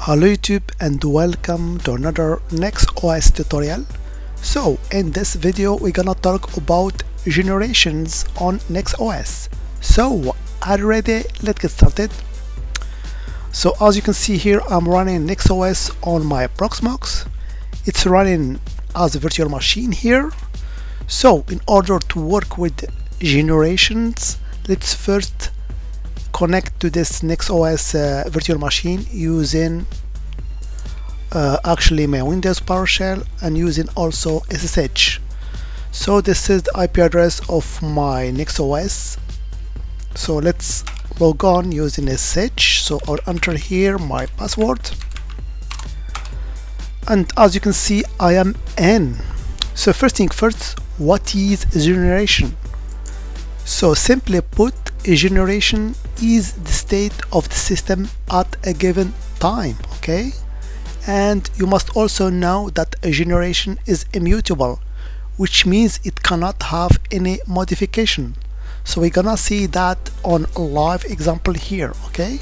Hello YouTube and welcome to another NixOS tutorial. So in this video we're gonna talk about generations on NixOS. So are you ready? Let's get started. So as you can see here, I'm running NixOS on my proxmox. It's running as a virtual machine here. So in order to work with generations, let's first connect to this NixOS virtual machine using actually my Windows PowerShell and using also SSH. So this is the IP address of my NixOS. So let's log on using SSH. So I'll enter here my password, and as you can see I am in. So first thing first, what is generation? So simply put, a generation is the state of the system at a given time, okay? And you must also know that a generation is immutable, which means it cannot have any modification. So we're gonna see that on a live example here, okay?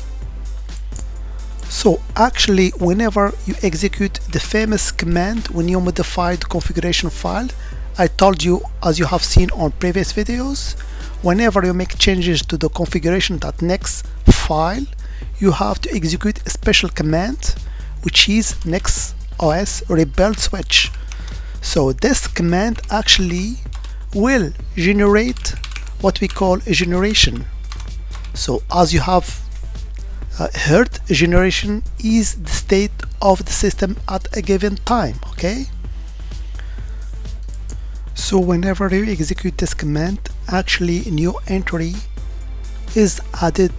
So actually, whenever you execute the famous command when you modify the configuration file, I told you, as you have seen on previous videos, whenever you make changes to the configuration.nix file, you have to execute a special command, which is nix-os-rebuild switch. So this command actually will generate what we call a generation. So as you have heard, a generation is the state of the system at a given time, okay? So whenever you execute this command, actually a new entry is added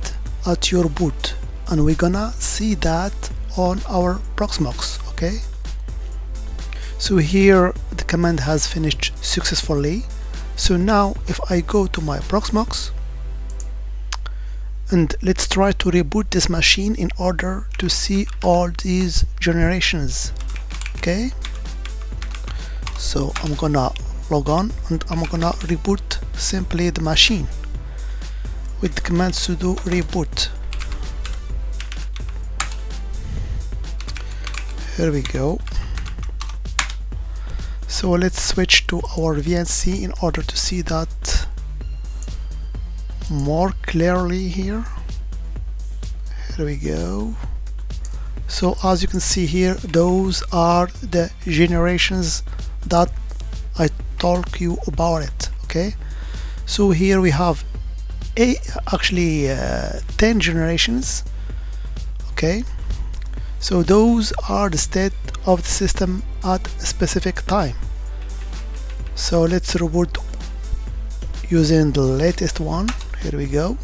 at your boot, and we're gonna see that on our proxmox, okay? So here the command has finished successfully. So now if I go to my proxmox and let's try to reboot this machine in order to see all these generations, okay? So I'm gonna log on and I'm gonna reboot simply the machine with the command sudo reboot. Here we go. So let's switch to our VNC in order to see that more clearly here. Here we go. So as you can see here, those are the generations that I talk you about it, okay? So here we have actually 10 generations, okay? So those are the state of the system at a specific time. So let's reboot using the latest one. Here we go.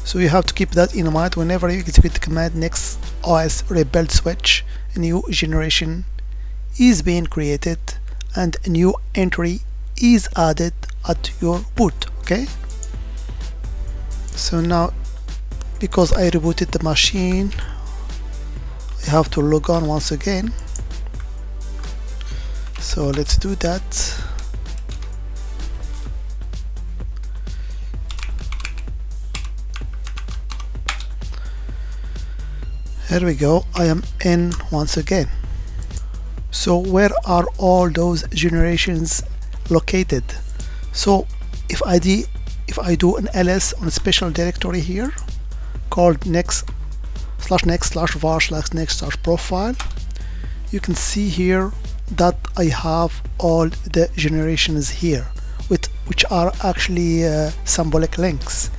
So you have to keep that in mind whenever you execute the command nix-os-rebuild switch. A new generation is being created and a new entry is added at your boot, okay? So now, because I rebooted the machine, I have to log on once again. So let's do that. Here we go. I am in once again. So where are all those generations located? So if I do an ls on a special directory here called nix/nix/var/nix/profile, you can see here that I have all the generations here, which are actually symbolic links.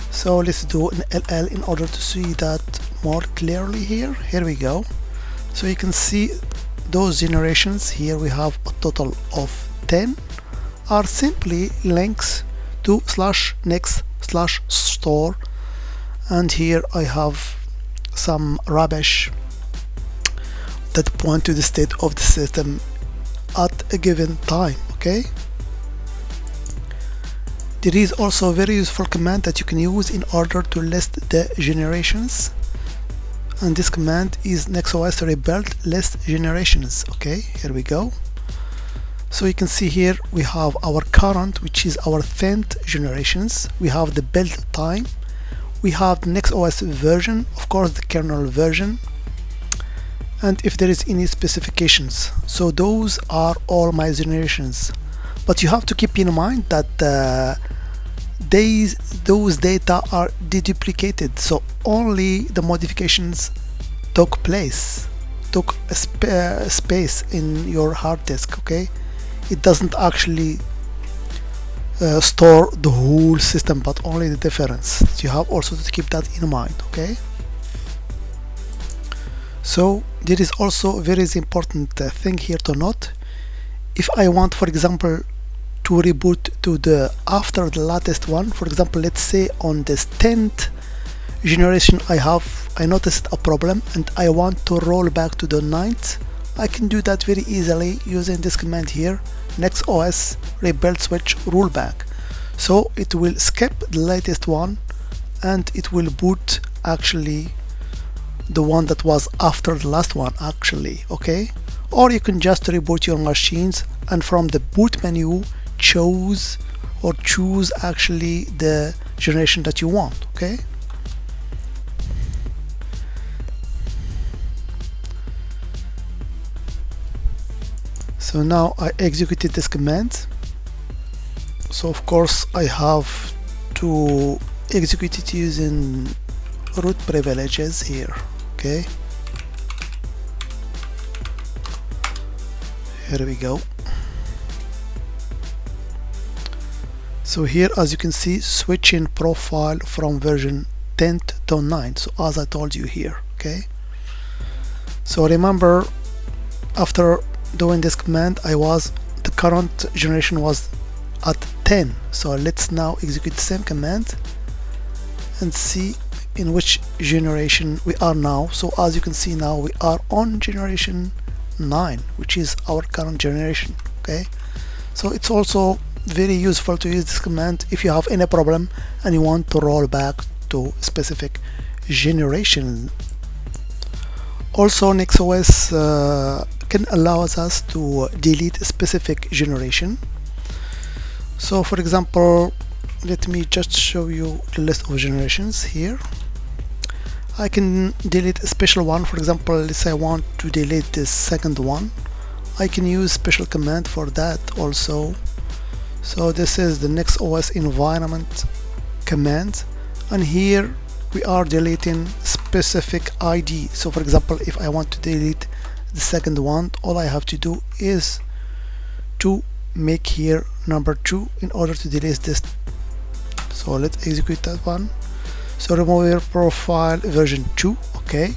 So let's do an ll in order to see that more clearly here. Here we go. So you can see those generations here. We have a total of 10 are simply links to /nix/store, and here I have some rubbish that point to the state of the system at a given time, okay? There is also a very useful command that you can use in order to list the generations, and this command is nix-os-rebuild list generations, okay? Here we go. So you can see here we have our current, which is our 10th generations. We have the build time, we have the NixOS version, of course the kernel version, and if there is any specifications. So those are all my generations, but you have to keep in mind that those data are deduplicated, so only the modifications took space in your hard disk. Okay, it doesn't actually store the whole system, but only the difference. You have also to keep that in mind. Okay, so there is also a very important thing here to note. If I want, for example, to reboot to the after the latest one, for example, let's say on this 10th generation I noticed a problem and I want to roll back to the 9th, I can do that very easily using this command here, nix-os-rebuild switch rollback. So it will skip the latest one and it will boot actually the one that was after the last one actually. Okay, or you can just reboot your machines and from the boot menu choose actually the generation that you want. Okay, so now I executed this command. So of course I have to execute it using root privileges here. Okay, here we go. So here, as you can see, switching profile from version 10 to 9. So as I told you here. Okay, so remember, after doing this command, the current generation was at 10. So let's now execute the same command and see in which generation we are now. So as you can see now, we are on generation 9, which is our current generation. Okay, so it's also very useful to use this command if you have any problem and you want to roll back to specific generation. Also, NixOS can allow us to delete a specific generation. So for example, let me just show you the list of generations here. I can delete a special one. For example, let's say I want to delete this second one. I can use special command for that also. So this is the NixOS environment command, and here we are deleting specific ID. So for example, if I want to delete the second one, all I have to do is to make here number 2 in order to delete this. So let's execute that one. So remove your profile version 2. Okay,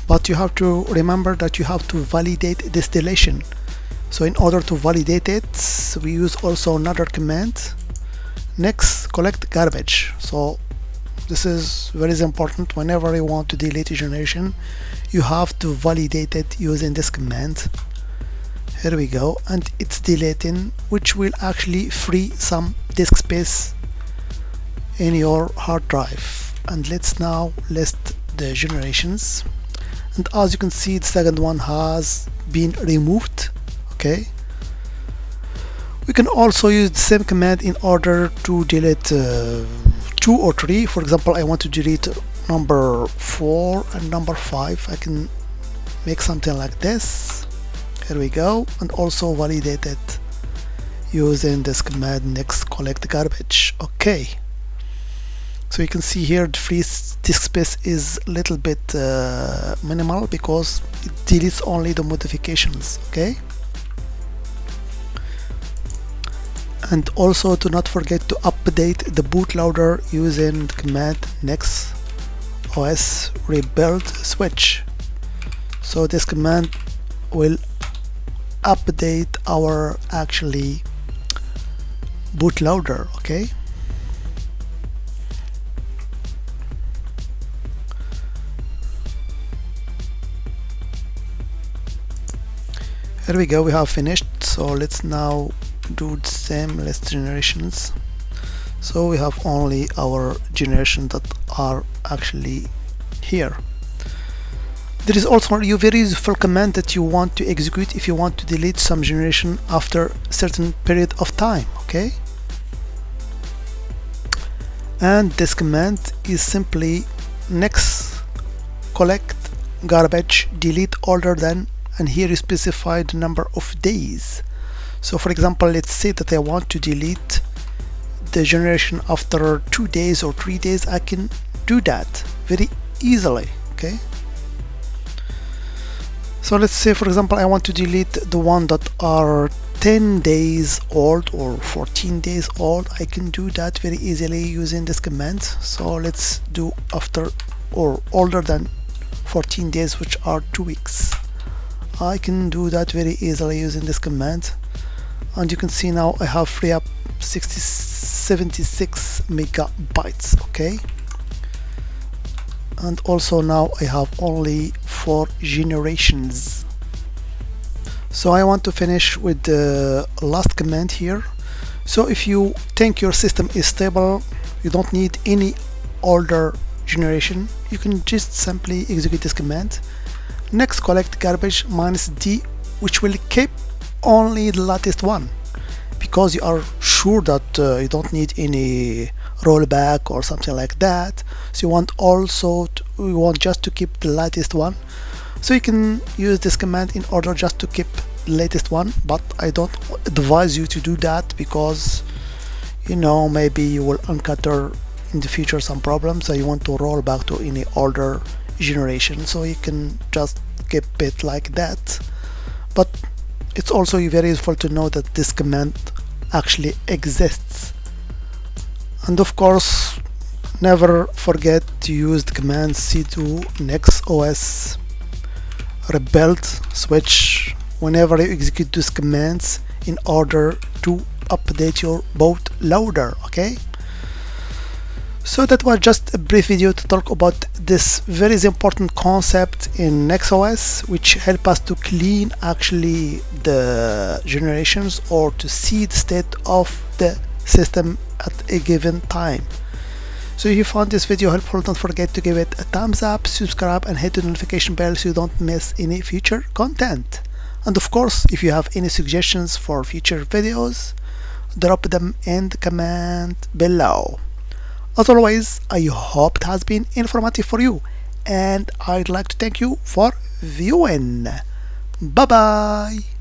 but you have to remember that you have to validate this deletion. So in order to validate it, we use also another command, nix-collect-garbage. So this is very important. Whenever you want to delete a generation, you have to validate it using this command. Here we go, and it's deleting, which will actually free some disk space in your hard drive. And let's now list the generations, and as you can see, the second one has been removed. Okay, we can also use the same command in order to delete 2 or 3. For example, I want to delete number 4 and number 5. I can make something like this. Here we go, and also validate it using this command nix-collect-garbage. Okay, so you can see here the free disk space is a little bit minimal because it deletes only the modifications. Okay, and also to not forget to update the bootloader using the command nix-os-rebuild switch. So this command will update our actually bootloader. Okay, here we go, we have finished. So let's now do the same list generations. So we have only our generations that are actually here. There is also a very useful command that you want to execute if you want to delete some generation after a certain period of time. Okay, And this command is simply nix-collect-garbage delete older than, and here you specify the number of days. So for example, let's say that I want to delete the generation after 2 days or 3 days. I can do that very easily. Okay, so let's say for example I want to delete the one that are 10 days old or 14 days old. I can do that very easily using this command. So let's do after or older than 14 days, which are 2 weeks. I can do that very easily using this command, and you can see now I have free up 76 megabytes. Okay, and also now I have only 4 generations. So I want to finish with the last command here. So if you think your system is stable, you don't need any older generation, you can just simply execute this command, nix-collect-garbage -d, which will keep only the latest one, because you are sure that you don't need any rollback or something like that. So you want just to keep the latest one. So you can use this command in order just to keep the latest one, but I don't advise you to do that, because you know, maybe you will encounter in the future some problems, so you want to roll back to any older generation. So you can just keep it like that. But it's also very useful to know that this command actually exists. And of course, never forget to use the command cdo nixos rebuild switch whenever you execute these commands in order to update your bootloader. Okay, so that was just a brief video to talk about this very important concept in NixOS, which help us to clean actually the generations or to see the state of the system at a given time. So if you found this video helpful, don't forget to give it a thumbs up, subscribe, and hit the notification bell so you don't miss any future content. And of course, if you have any suggestions for future videos, drop them in the comment below. As always, I hope it has been informative for you, and I'd like to thank you for viewing. Bye bye.